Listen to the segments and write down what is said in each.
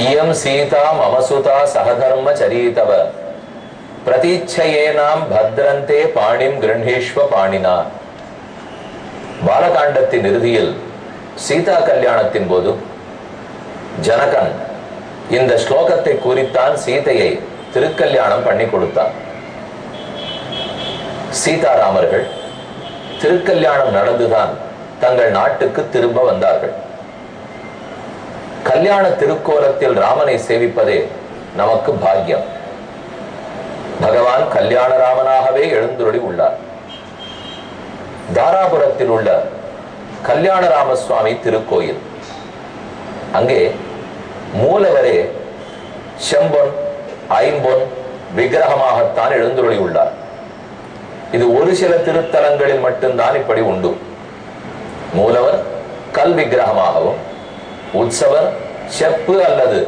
इयं सीता मम सुता सहधर्म चरीतव பிரதீட்சையேனாம் பத்ரந்தே பாணிம் கிருணீஷ்வ பாணினா. பாலகாண்டத்தின் இறுதியில் சீதா கல்யாணத்தின் போது ஜனகன் இந்த ஸ்லோகத்தை கூறித்தான் சீதையை திருக்கல்யாணம் பண்ணி கொடுத்தான். சீதாராமர்கள் திருக்கல்யாணம் நடந்துதான் தங்கள் நாட்டுக்கு திரும்ப வந்தார்கள். கல்யாண திருக்கோலத்தில் ராமனை சேவிப்பதே நமக்கு பாக்கியம். பகவான் கல்யாண ராமனாகவே எழுந்துருளி உள்ளார். தாராபுரத்தில் உள்ள கல்யாண ராமசுவாமி திருக்கோயில், அங்கே மூலவரே செம்பொன் ஐம்பொன் விக்கிரகமாகத்தான் எழுந்துருளி உள்ளார். இது ஒரு சில திருத்தலங்களில் மட்டும்தான் இப்படி உண்டு. மூலவர் கல் விக்கிரகமாகவும் உற்சவர் செப்பு அல்லது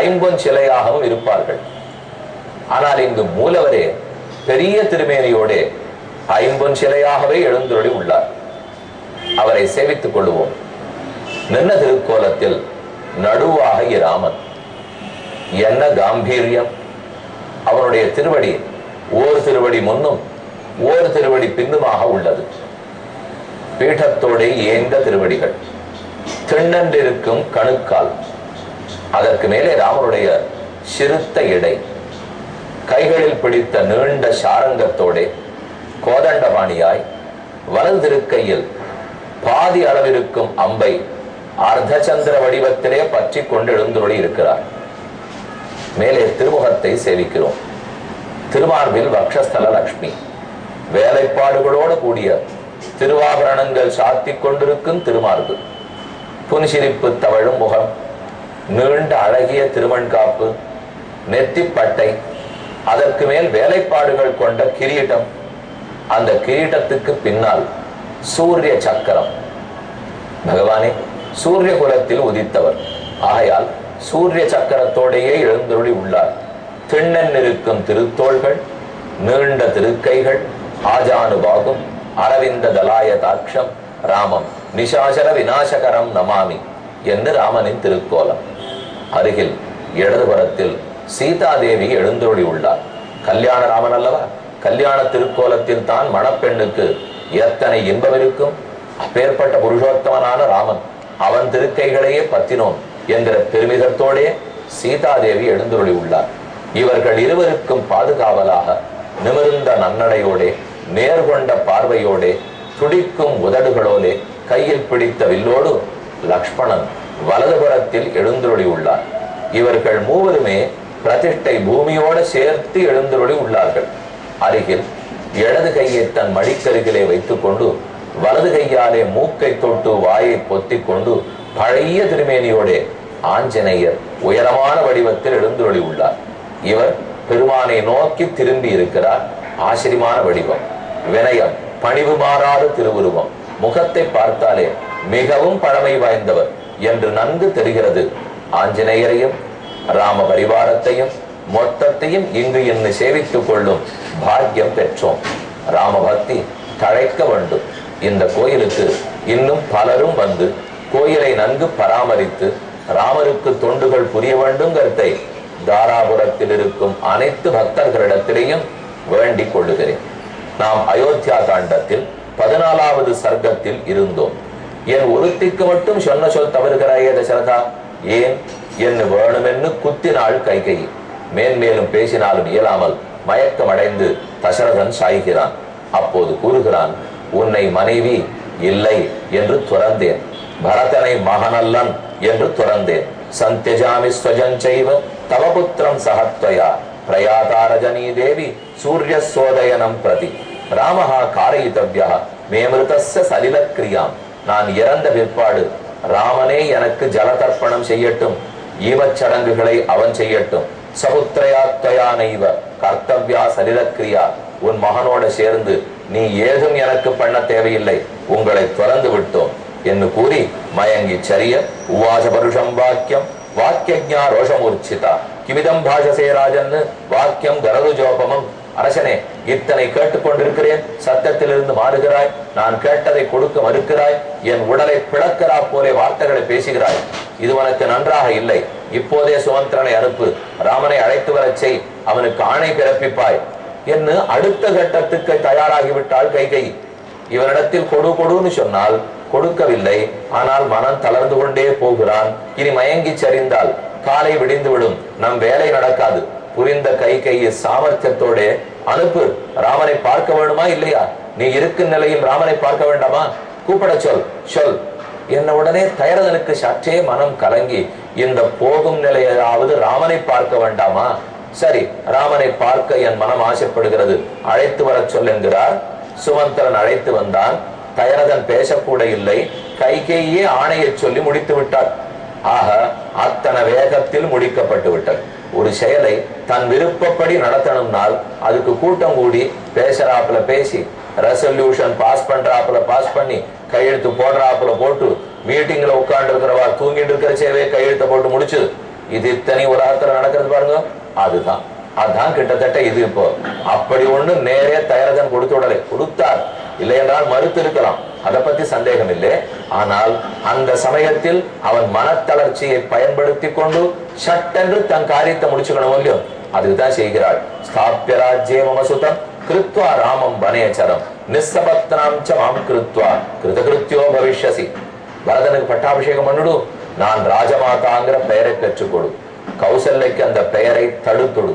ஐம்பொன் சிலையாகவும் இருப்பார்கள். ஆனால் இங்கு மூலவரே பெரிய திருமேனியோட ஐம்பொன் சிலையாகவே எழுந்துருளி உள்ளார். அவரை சேவித்துக் கொள்வோம். நின்ன திருக்கோலத்தில் நடுவாக இராமன். என்ன காம்பீரியம்! அவனுடைய திருவடி ஓர் திருவடி முன்னும் ஓர் திருவடி பின்னுமாக உள்ளது. பீഠத்தோட ஏந்த திருவடிகள், திண்ணென்றிருக்கும் கணுக்கால், அதற்கு மேலே ராமனுடைய சிறுத்த இடை, கைகளில் பிடித்த நீண்ட சாரங்கத்தோட கோதண்டபாணியாய் வலது திருக்கையில் பாதி அளவிருக்கும் அம்பை அர்த்தச்சந்திர வடிவத்திலே பற்றி கொண்டு எழுந்துள்ளி இருக்கிறார். மேலே திருமுகத்தை சேவிக்கிறோம். திருமார்பில் வக்ஷஸ்தல லக்ஷ்மி, வேலைப்பாடுகளோடு கூடிய திருவாபரணங்கள் சாத்தி கொண்டிருக்கும் திருமார்பு, புன்சிரிப்பு தவழும் முகம், நீண்ட அழகிய திருமண்காப்பு, நெத்திப்பட்டை, அதற்கு மேல் வேலைப்பாடுகள் கொண்ட கிரீட்டம், அந்த கிரீட்டத்துக்கு பின்னால் சூரிய சக்கரம். பகவானே சூரிய குலத்தில் உதித்தவர் ஆகையால் சூரிய சக்கரத்தோடையே எழுந்தருளி உள்ளார். திண்ணன் இருக்கும் திருத்தோள்கள், நீண்ட திருக்கைகள், ஆஜானுபாகும் அரவிந்த தலாயதாட்சம் ராமம் நிசாசர விநாசகரம் நமாமி என்று ராமனின் திருக்கோலம். அருகில் இடதுபுறத்தில் சீதாதேவி எழுந்தருளி உள்ளார். கல்யாண ராமன் அல்லவா? கல்யாண திருக்கோலத்தில் தான் மணப்பெண்ணுக்கு எத்தனை இன்பம் இருக்கும்! அப்பேற்பட்ட புருஷோத்தமனான ராமன், அவன் திருக்கைகளையே பத்தினோம் என்கிற பெருமிதத்தோடே சீதாதேவி எழுந்தருளி உள்ளார். இவர்கள் இருவருக்கும் பாதுகாவலாக நிமிர்ந்த நன்னடையோடே, நேர்கொண்ட பார்வையோடே, துடிக்கும் உதடுகளோடே, கையில் பிடித்த வில்லோடு லக்ஷ்மணன் வலதுபுறத்தில் எழுந்தருளி உள்ளார். இவர்கள் மூவருமே பிரதிஷ்டை பூமியோடு சேர்த்து எழுந்தருளி உள்ளார்கள். அருகில் இடது கையை தன் மடிக்கருகிலே வைத்துக் கொண்டு வலது கையாலே மூக்கை தொட்டு வாயை பொத்திக் கொண்டு பழைய திருமேனியோடே ஆஞ்சநேயர் உயரமான வடிவத்தில் எழுந்தருளி உள்ளார். இவர் பெருமானை நோக்கி திரும்பி இருக்கிறார். ஆச்சரியமான வடிவம், வினயம், பணிவு மாறாத திருவுருவம், முகத்தை பார்த்தாலே மிகவும் பழமை வாய்ந்தவர் என்று நன்கு தெரிகிறது. ஆஞ்சநேயரையும் ராம பரிவாரத்தையும் மொத்தத்தையும் இங்கு இன்று சேவித்துக் கொள்ளும் பாக்கியம் பெற்றோம். ராமபக்தி தழைக்க வேண்டும். இந்த கோயிலுக்கு இன்னும் பலரும் வந்து கோயிலை நன்கு பராமரித்து ராமருக்கு தொண்டுகள் புரிய வேண்டும் கருத்தை தாராபுரத்தில் இருக்கும் அனைத்து பக்தர்களிடத்திலேயும் வேண்டிக் கொள்ளுகிறேன். நாம் அயோத்தியா காண்டத்தில் 14வது சர்க்கத்தில் இருந்தோம். என் ஒருத்திக்கு மட்டும் சொன்ன சொல் தவறுகிறாயே தசரதா, ஏன் என்று வேணுமென்னு குத்தினாள் கைகேயி. மேன்மேலும் பேசினாலும் இயலாமல் மயக்கமடைந்து தசரதன் சாய்கிறான். அப்போது கூறுகிறான், உன்னை மனைவி இல்லை என்று துறந்தேன், பரதனை மகனல்லன் என்று துறந்தேன். சந்தியஜாமி ஸ்வஜஞ்சைவ தவபுத்திரம் சகத்வயா பிரயாதா ரஜனீ தேவி சூரிய சோதயனம் பிரதி ராமஹா காரயிதவ்யா மேமிருதஸ்ய சலில கிரியாம். நான் இறந்த பிற்பாடு ராமனே எனக்கு ஜலதர்ப்பணம் செய்யட்டும், ஈவச்சடங்குகளை அவன் செய்யட்டும். சபுத்திரயா நைவ கர்த்தவ்யா சலிலக்கிரியா, உன் மகனோட சேர்ந்து நீ ஏதும் எனக்கு பண்ண தேவையில்லை, உங்களை துறந்து விட்டோம் என்று கூறி மயங்கி சரிய உவாச பருஷம் வாக்கியம் வாக்கியஜா ரோஷமூர்ச்சிதா கிமிதம் பாஷசே ராஜன் வாக்கியம் கரதுஜோபமம் அரசனே, இத்தனை கேட்டுக்கொண்டிருக்கிறேன், சத்தத்திலிருந்து மாறுகிறாய், நான் கேட்டதை கொடுக்க மறுக்கிறாய், என் உடலை பிளக்கிறா போலே வார்த்தைகளை பேசுகிறாய், இது உனக்கு நன்றாக இல்லை. இப்போதே சுமந்திரனை அனுப்பு, ராமனை அழைத்து வரச் செய், அவனுக்கு ஆணை பிறப்பிப்பாய் என்று அடுத்த கட்டத்துக்கு தயாராகிவிட்டாள் கைகேயி. இவனிடத்தில் கொடுன்னு சொன்னால் கொடுக்கவில்லை. ஆனால் மனம் தளர்ந்து கொண்டே போகிறான். இனி மயங்கி சரிந்தால் காலை விடிந்துவிடும், நம் வேலை நடக்காது. புரிந்த கைகேயி சாமர்த்தியத்தோட அனுப்பு, ராமனை பார்க்க வேணுமா இல்லையா? நீ இருக்கும் நிலையில் ராமனை பார்க்க வேண்டாமா? கூப்பிட சொல் என்ன. உடனே தயரதனுக்கு சற்றே மனம் கலங்கி, இந்த போகும் நிலையாவது ராமனை பார்க்க வேண்டாமா? சரி, ராமனை பார்க்க என் மனம் ஆசைப்படுகிறது, அழைத்து வர சொல் என்கிறார். சுமந்திரன் அழைத்து வந்தான். தயரதன் பேசக்கூட இல்லை. கைகேயே ஆணையை சொல்லி முடித்து விட்டார். ஆக அத்தனை வேகத்தில் முடிக்கப்பட்டு விட்டது. ஒரு செயலை தன் விருப்பப்படி நடத்தணும்னால் அதுக்கு கூட்டம் கூடி பேசுறாப்புல பேசி, ரெசல்யூஷன் பாஸ் பண்றாப்புல பாஸ் பண்ணி, கையெழுத்து போடுறாப்புல போட்டு, மீட்டிங்ல உட்கார்ந்து இருக்கிறவா தூங்கிட்டு இருக்கிற சேவையை கையெழுத்த போட்டு முடிச்சு, இது இத்தனை உலகத்துல நடக்கிறது பாருங்க. அதான் கிட்டத்தட்ட இது. இப்போ அப்படி ஒண்ணு நேரே தயரதன் கொடுத்து விடலை. கொடுத்தார், இல்லை என்றால் மறுத்து இருக்கலாம், அதை பத்தி சந்தேகம் இல்லை. ஆனால் அந்த சமயத்தில் அவன் மனத்தளர்ச்சியை பயன்படுத்தி கொண்டு சட்டென்று தன் காரியத்தை முடிச்சுக்கணும் இல்லையோ, அதுதான் செய்கிறாள். ஸ்தாபிய ராஜ்யே மம சுதம் கிருத்வா ராமம் வனேச்சரம் நிஸ்ஸபத்னாம் ச மாம் கிருத்வா கிருதகிருத்யோ பவிஷ்யசி. பரதனுக்கு பட்டாபிஷேகம் பண்ணிடு, நான் ராஜமாதாங்கிற பெயரை பெற்றுக்கொடு, கௌசல்யக்கு அந்த பெயரை தடுத்துடு,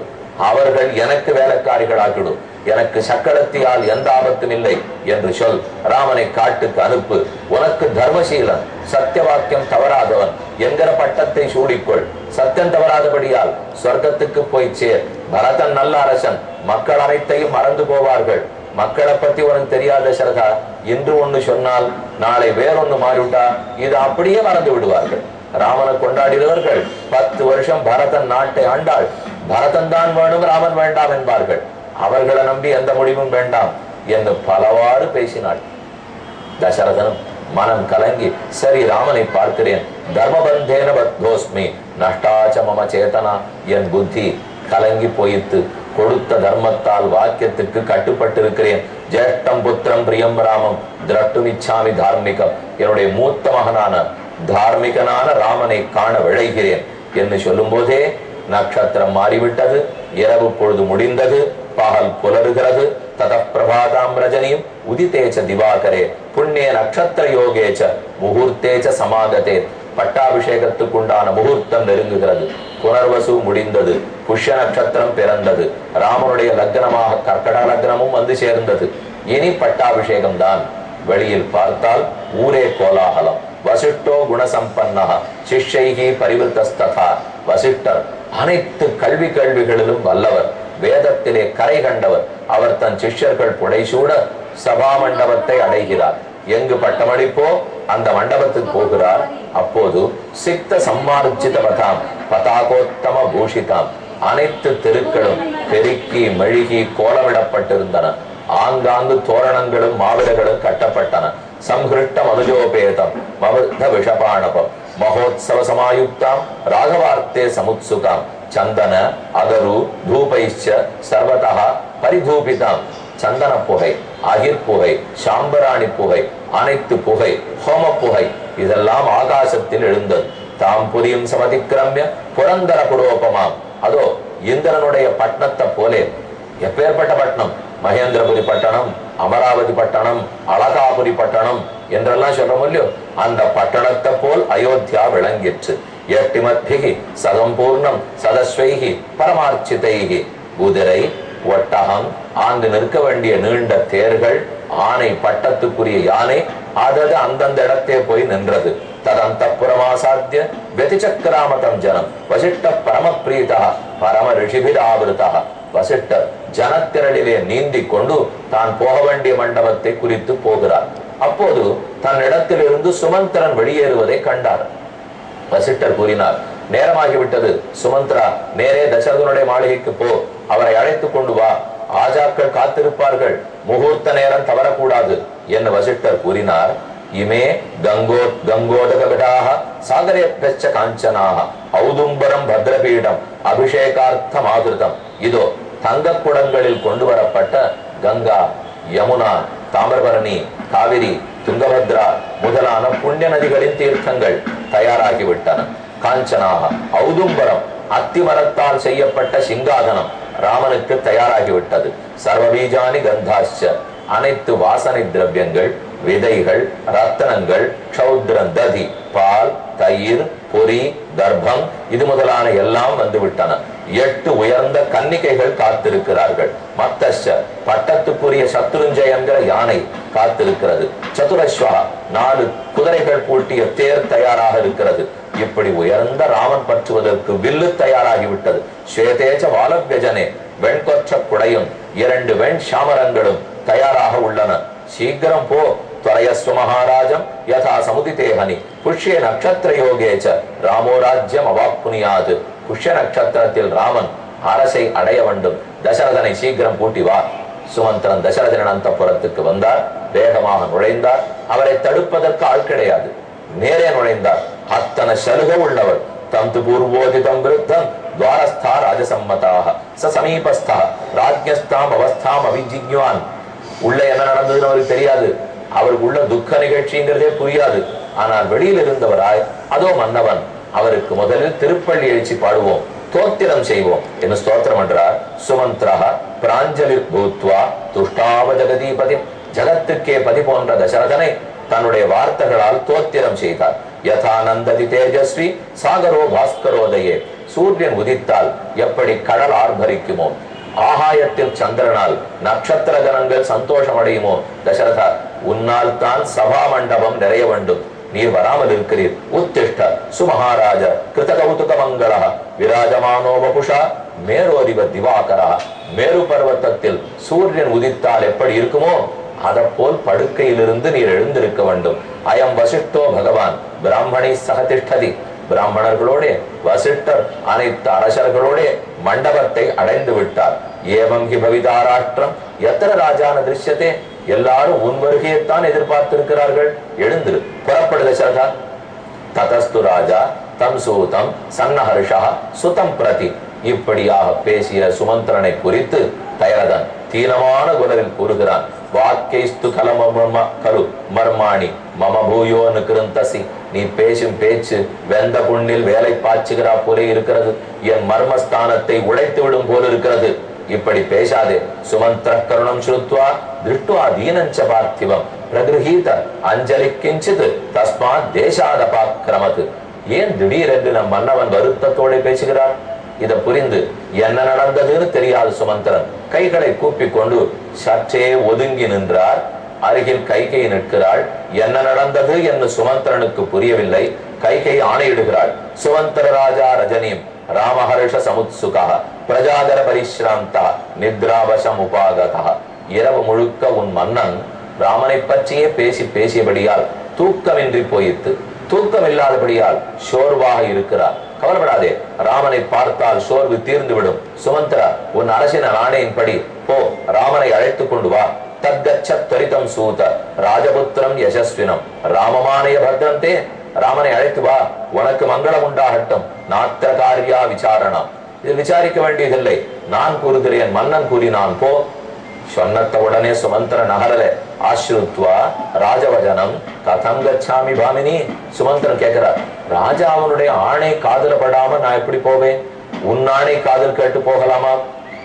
அவர்கள் எனக்கு வேலைக்காரிகள் ஆக்கிடு, எனக்கு சக்கரத்தியால் எந்த ஆபத்தும் இல்லை என்று சொல். ராமனை காட்டுக்கு அனுப்பு, உனக்கு தர்மசீலன், சத்திய வாக்கியம் தவறாதவன் என்கிற பட்டத்தை சூடிக்கொள். சத்தியம் தவறாதபடியால் சொர்க்கத்துக்கு போய் சேர். பரதன் நல்ல அரசன், மக்கள் அனைத்தையும் மறந்து போவார்கள். மக்களை பத்தி உனக்கு தெரியாத சரதா, இன்று ஒண்ணு சொன்னால் நாளை வேறொன்னு மாறிவிட்டா இது அப்படியே மறந்து விடுவார்கள். ராமனை கொண்டாடினவர்கள் 10 வருஷம் பரதன் நாட்டை ஆண்டாள், பரதன் தான் வேணும் ராமன் வேண்டாம் என்பார்கள். அவர்களை நம்பி எந்த முடிவும் வேண்டாம் என்று பலவாறு பேசினாள். தசரதனும் மனம் கலங்கி, சரி ராமனை பார்க்கிறேன், தர்மபந்தேன பத்தோஸ்மி நஷ்டாச்ச மம சேதனா, என் புத்தி கலங்கி போயித்து, கொடுத்த தர்மத்தால் வாக்கியத்துக்கு கட்டுப்பட்டு இருக்கிறேன். ஜேஷ்டம் புத்திரம் பிரியம் ராமம் திரட்டுமிச்சாமி தார்மிகம், என்னுடைய மூத்த மகனான தார்மிகனான ராமனை காண விழைகிறேன் என்று சொல்லும் போதே நட்சத்திரம் மாறிவிட்டது. இரவு பொழுது முடிந்தது, பகல் புலருகிறது. தத பிரபாதாம் ரஜனியும் உதிதேச்ச திவாகரே புண்ணிய நட்சத்திர யோகேச்ச முகூர்த்தேச்ச சமாகதே. பட்டாபிஷேகத்துக்குண்டான முகூர்த்தம் நெருங்குகிறது. புனர்வசு முடிந்தது, புஷ்ய நட்சத்திரம் பிறந்தது, ராமனுடைய லக்னமாக கர்க்கட லக்னமும் வந்து சேர்ந்தது. இனி பட்டாபிஷேகம் தான். வெளியில் பார்த்தால் ஊரே கோலாகலம். வசிஷ்டோ குணசம்பன்னஹ சிஷ்யைஹி பரிவிருத்தஸ்ததா. வசிஷ்டர் அனைத்து கேள்விகளிலும் வல்லவர், வேதத்திலே கரை கண்டவர். அவர் தன் சிஷ்யர்கள் புடைசூட சபா மண்டபத்தை அடைகிறார். எங்கு பட்டமளிப்போ அந்த மண்டபத்துக்கு போகிறார். அப்போது சிக்த சம்மார்ஜித பதாம் பதாகோத்தம பூஷிதாம், அனைத்து தெருக்களும் பெருக்கி மெழுகி கோலமிடப்பட்டிருந்தன. ஆங்காங்கு தோரணங்களும் மாவிடங்களும் கட்டப்பட்டன. சம்ஹிருஷ்ட மனுஜோபேதம் மவத விஷபாணபம் மகோத்சவ சமாயுக்தாம் ராகவார்த்தே சமுத்சுகாம் சந்தன அகரு தூபைச்ச சர்வதா பரிதூபிதாம். சந்தன புகை, அகிர் புகை, சாம்பராணி புகை, அனைத்து புகை, ஹோம புகை இதெல்லாம் ஆகாசத்தில் எழுந்தது. தாம் புரியும் சமதிக்கிரமிய புரந்தர புரோபமாம். அதோ இந்திரனுடைய பட்டணத்தை போலே. எப்பேற்பட்ட பட்டணம்? மகேந்திரபுரி பட்டணம், அமராவதி பட்டணம், அழகாபுரி பட்டணம் என்றெல்லாம் சொல்றோம் இல்லையோ, அந்த பட்டணத்தை போல் அயோத்தியா விளங்கிற்று. எட்டிமத்பிகி சதம்பூர்ணம் சதஸ்வைகி பரமார்ச்சிதைகி. குதிரை, ஒட்டகம், ஆங்கு நிற்க வேண்டிய நீண்ட தேர்கள், ஆனை, பட்டத்துக்குரிய யானை அதது அந்தந்த இடத்தே போய் நின்றது. ததந்த புறமாசாத்திய வெதிச்சக்கிராமதம் ஜனம் வசிஷ்ட பரமப்பிரீதா பரம ரிஷிபிராவிருதா. வசிஷ்டர் ஜனத்திரளிலே நீந்தி கொண்டு தான் போக வேண்டிய மண்டபத்தை குறித்து போகிறார். அப்போது தன் இடத்திலிருந்து சுமந்திரன் வெளியேறுவதை கண்டார். வசிஷ்டர் கூறினார், நேரமாகிவிட்டது, சுமந்திரா நேரே தசரதனுடைய மாளிகைக்கு போ, அவரை அழைத்து கொண்டு வா, ஆஜாக்கள் காத்திருப்பார்கள், முகூர்த்த நேரம் தவறக்கூடாது என்று வசிஷ்டர் கூறினார். இமே கங்கோதகவிடாக சாகரே பெச்ச காஞ்சனாக ஔதும்பரம் பத்ரபீடம் அபிஷேகார்த்தம் ஆகிருதம். இதோ தங்க குடங்களில் கொண்டு வரப்பட்ட கங்கா, யமுனா, தாமிரபரணி, காவிரி, துங்கபத்ரா முதலான புண்ணிய நதிகளின் தீர்த்தங்கள் தயாராகிவிட்டன. காஞ்சனாக, ஔதும்பரம், அத்திமரத்தால் செய்யப்பட்ட சிங்காதனம் ராமனுக்கு தயாராகிவிட்டது. சர்வபீஜானி கந்தாச்ச, அனைத்து வாசனை திரவியங்கள், விதைகள், ரத்தனங்கள், க்ஷௌத்ரன், ததி, பால், தயிர், பொரி, தர்ப்பம் இது முதலான எல்லாம் வந்துவிட்டன. 8 உயர்ந்த கன்னிகைகள் காத்திருக்கிறார்கள். மத்தஷ, பட்டத்துக்குரிய சத்ருஞ்சய என்கிற யானை காத்திருக்கிறது. சதுரஸ்வா, 4 குதிரைகள் பூட்டிய தேர் தயாராக இருக்கிறது. இப்படி உயர்ந்த ராமன் பற்றுவதற்கு வில்லு தயாராகிவிட்டது. ஸ்வேதேச்ச வாலவ்யஜனே, வெண்கொற்ற குடையும் 2 வெண் சாமரங்களும் தயாராக உள்ளன. சீக்கிரம் போ, त्वरयस्व महाराजं यथा समुदिते हनि पुष्य नक्षत्र योगेच रामो राज्यम अवाप्नुयात्. पुष्य நட்சத்திரத்தில் ராமன் அரசை அடைய வேண்டும். தசரதனை சீக்கிரம் கூட்டி வா. சுமந்திரன் தசரதன் அந்தப்புரத்துக்கு வந்தார். வேகமாக நுழைந்தார். அவரை தடுப்பதற்கு ஆள் கிடையாது. நேரே நுழைந்தார். அத்தனை சலுகை உள்ளவர். தந்து பூர்வோதிதம் விருத்தம் துவாரஸ்தா ராஜசம்மதாக ச சமீபஸ்தா ராஜ்யஸ்தாம் அவஸ்தாம் அவிஜிக்ஞான். உள்ள என்ன நடந்ததுன்னு அவருக்கு தெரியாது. அவருக்கு உள்ள துக்க நிகழ்ச்சிங்கிறதே புரியாது. ஆனால் வெளியில் இருந்தவராய் அதோ மன்னவன். அவருக்கு முதலில் திருப்பள்ளி எழுச்சி பாடுவோம், தோத்திரம் செய்வோம் என்று ஸ்தோத்திரம் என்றார். சுமந்திரா பிராஞ்சலி பூத்வா துஷ்டாவ ஜெகதீபதி, ஜகத்துக்கே பதி போன்ற தசரதனை தன்னுடைய வார்த்தைகளால் தோத்திரம் செய்தார். யதானந்ததி தேஜஸ்வி சாகரோ பாஸ்கரோதயே, சூரியன் உதித்தால் எப்படி கடல் ஆர்ப்பரிக்குமோ, ஆகாயத்தில் சந்திரனால் நட்சத்திர கணங்கள் சந்தோஷம் அடையுமோ, தசரதா உன்னால் தான் சபா மண்டபம் நிறைய வேண்டும். நீர் வராமல் இருக்கிறீர். உத்திஷ்ட சுமகாராஜ கிருத கௌதுக மங்கள விராஜமானோ வபுஷா மேரோரிவ திவாகரா. மேரு பர்வத்தத்தில் சூரியன் உதித்தால் எப்படி இருக்குமோ அதை போல் படுக்கையிலிருந்து நீர் எழுந்திருக்க வேண்டும். அயம் வசிஷ்டோ பகவான் பிராமணி சகதிஷ்டதி. பிராமணர்களோட வசிஷ்டர் அனைத்து அரசர்களோட மண்டபத்தை அடைந்து விட்டார். ஏவம் ஹி பவிதாராஷ்டிரம் எத்தனை ராஜான திருஷ்யத்தே, எல்லாரும் உன் வருகையைத்தான் எதிர்பார்த்திருக்கிறார்கள். எழுந்திரு, புறப்படு தசரதா. ததஸ்து ராஜா தம் சூதம் சன்னஹர்ஷா சுதம் பிரதி. இப்படியாக பேசிய சுமந்திரனை குறித்து தயரதன் தீனமான குரலில் கூறுகிறான். வாக்கைஸ்து கலம கரு மர்மாணி மம பூயோன்னு கிருந்தசி. நீ பேசும் பேச்சு வெந்த புண்ணில் வேலை பாய்ச்சுகிறா போலே இருக்கிறது. என் மர்மஸ்தானத்தை உடைத்து விடும் போல இருக்கிறது. இப்படி பேசாதே. சுமந்திர கருணம் ஸ்ருத்வா திருஷ்டுவா தீனஞ்ச பார்த்திவம் பிரகிருஹீத அஞ்சலி கிஞ்சித் தஸ்மாத் தேசாதபாக்கிரமத். ஏன் திடீரென்று நம் மன்னவன் வருத்தத்தோடு பேசுகிறார்? இதை புரிந்து என்ன நடந்ததுன்னு தெரியாது சுமந்திரன் கைகளை கூப்பிக் கொண்டு சற்றே ஒதுங்கி நின்றார். அருகில் கைகை நிற்கிறாள். என்ன நடந்தது என்று சுமந்திரனுக்கு புரியவில்லை. கைகை ஆணையிடுகிறாள். சுமந்திர ராஜா ரஜனீம் ராமஹர்ஷ சமுத்சுகா பிரஜாதர பரிஸ்ராந்தா நித்ராவசம் உபாகதா. இரவு முழுக்க உன் மன்னன் ராமனை பற்றியே பேசியபடியால் தூக்கமின்றி போயிட்டு, தூக்கம் இல்லாதபடியால் சோர்வாக இருக்கிறார். கவலைப்படாதே, ராமனை பார்த்தால் சோர்வு தீர்ந்துவிடும். சுமந்திரா, உன் அரசின் ஆணையின்படி போ, ராமனை அழைத்துக் கொண்டு வா. தத்கச்சத்வரிதம் சூத ராஜபுத்திரம் யசஸ்வினம் ராமமானய பத்ரந்தே. ராமனை அழைத்து வா, உனக்கு மங்களம் உண்டாகட்டும். நாத்திர காரியா விசாரணா, இது விசாரிக்க வேண்டியதில்லை, நான் கூறுகிறேன், மன்னன் கூறினான் போ. சொன்னத்த உடனே சுமந்திர நகரல ஆஸ்ருத்வா ராஜவஜனம் கதம் கச்சாமி பாமினி. சுமந்திரன் கேட்கிறார், ராஜா அவனுடைய ஆணை காதல படாம நான் எப்படி போவேன்? உன் ஆணை காதல் கேட்டு போகலாமா?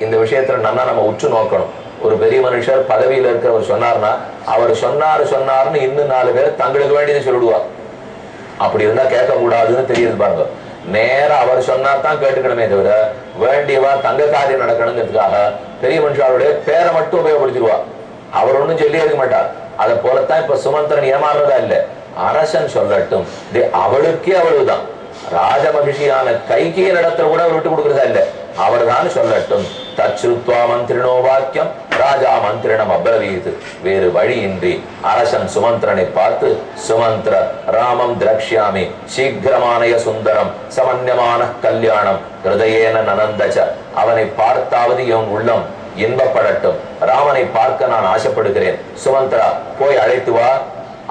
இந்த விஷயத்துல நல்லா நம்ம உற்று நோக்கணும். ஒரு பெரிய மனுஷர் பதவியில இருக்கிறவர் சொன்னார்னா அவர் சொன்னாருன்னு இன்னும் 4 பேர் தங்களுக்கு வேண்டியதை சொல்லிடுவார். அப்படி இருந்தா கேட்க கூடாதுன்னு தெரியுது பாருங்க. நேரா அவர் சொன்னார்தான் கேட்டுக்கணுமே தவிர வேண்டியவா தங்க காரியம் நடக்கணுங்கிறதுக்காக பெரிய மனுஷாருடைய பேரை மட்டும் உபயோகப்படுத்திடுவா. அவர் ஒண்ணும் சொல்லி இருக்க மாட்டார். அதை போலத்தான் இப்ப சுமந்திரன் ஏமாறுறதா இல்ல. அரசன் சொல்லட்டும், அவளுக்கே அவ்வளவுதான். ராஜமகிஷியான கைகேயின் இடத்துல கூட அவர் விட்டு கொடுக்கறதா இல்ல, அவர் தான் சொல்லட்டும். தச்சுத்வா மந்திரினோ வாக்கியம் ராஜா மந்திரினம் அப்ரவீத். வேறு வழியின்றி அரசன் சுமந்திரனை பார்த்து, சுமந்திர ராமம் திரக்ஷ்யாமி சீக்கிரமானய சுந்தரம் சமன்யமான கல்யாணம் ஹிருதயேன நனந்தச. அவனை பார்த்தாவது என் உள்ளம் இன்பப்படட்டும். ராமனை பார்க்க நான் ஆசைப்படுகிறேன். சுமந்திரா, போய் அழைத்து வா.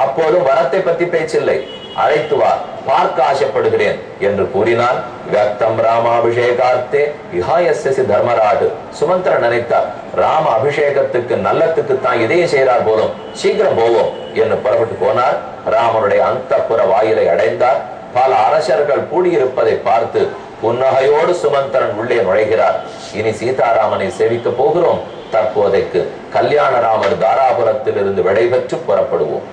அப்போதும் வரத்தை பத்தி பேச்சில்லை. அழைத்து வா. பார்க்க ஆசைப்படுகிறேன் என்று கூறினார். வியக்தம் ராமாபிஷேகார்த்தே விஹாயஸ்யசி தர்மராட். சுமந்திரன் நினைத்தார், ராம அபிஷேகத்துக்கு நல்லத்துக்கு தான் இதையும் செய்கிறார் போலும், சீக்கிரம் போவோம் என்று புறப்பட்டு போனார். ராமனுடைய அந்தப்புற வாயிலை அடைந்தார். பல அரசர்கள் கூடியிருப்பதை பார்த்து புன்னகையோடு சுமந்திரன் உள்ளே நுழைகிறார். இனி சீதாராமனை சேவிக்க போகிறோம். தற்போதைக்கு கல்யாணராமர் தாராபுரத்தில் இருந்து விடைபெற்று புறப்படுவோம்.